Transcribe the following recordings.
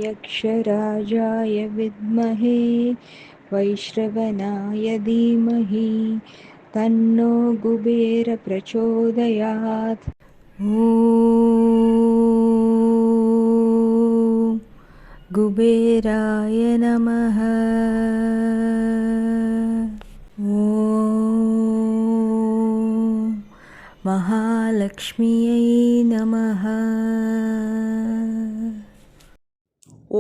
यक्षराजाय विद्महे वैश्रवणाय धीमहि तन्नो कुबेर प्रचोदयात्। ॐ कुबेराय नमः। ॐ महालक्ष्म्यै नमः।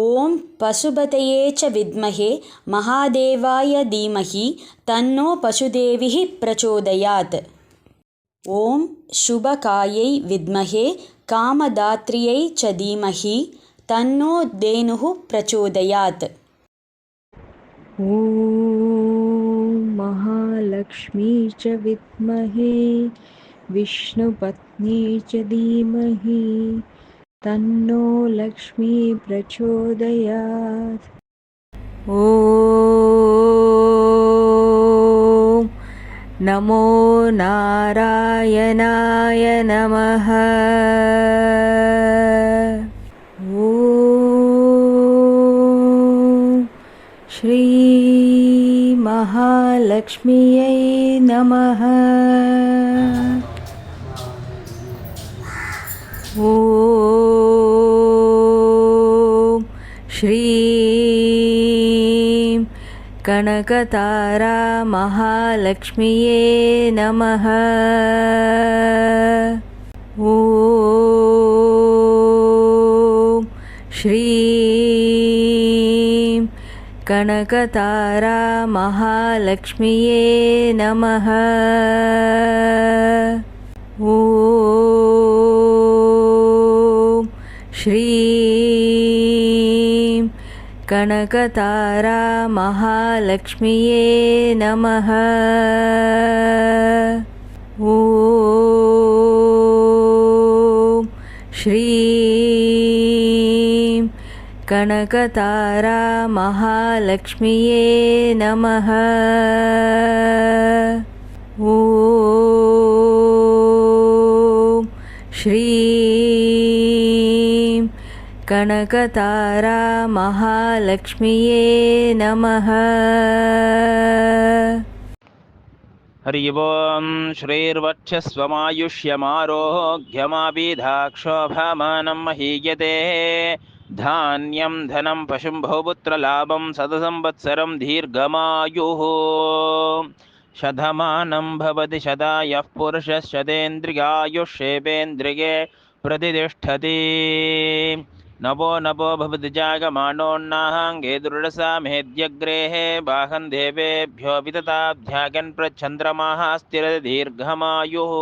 ओम पशुपतये च विद्महे महादेवाय धीमहि तन्नो पशुदेविः प्रचोदयात्। ओम शुभकायै विद्महे कामदात्र्यै च धीमहि तन्नो धेनुः प्रचोदयात्। ॐ महालक्ष्मी च विद्महे विष्णुपत्नी च धीमहि तन्नो लक्ष्मी प्रचोदयात्। ॐ नमो नारायणाय नमः। ॐ श्री महालक्ष्म्यै नमः। ॐ श्रीं कनकतारा महालक्ष्म्यै नमः। ॐ श्रीं कनकतारा महालक्ष्म्यै नमः। ॐ श्रीं कनकतारा महालक्ष्म्यै नमः। ॐ श्रीं कनकतारा महालक्ष्म्यै नमः। ॐ श्रीं कनकतारा महालक्ष्म्यै नमः। हरि ओं श्रीर्वक्षस्वमायुष्यमारोग्यमाभिधाक्षोभमानं महीयते धान्यं धनं पशुं बहुपुत्रलाभं सतसंवत्सरं दीर्घमायुः शतमानं भवति शतायः पुरुषः शतेन्द्रियायुष्येवेन्द्रिये प्रतिष्ठति। नवो नवो भवति जागमानोन्नाहाङ्गे दुर्दशा मेद्यग्रेः बाहं देवेभ्यो वितताभ्यागन् प्रच्छन्द्रमाः स्थिरति दीर्घमायुः।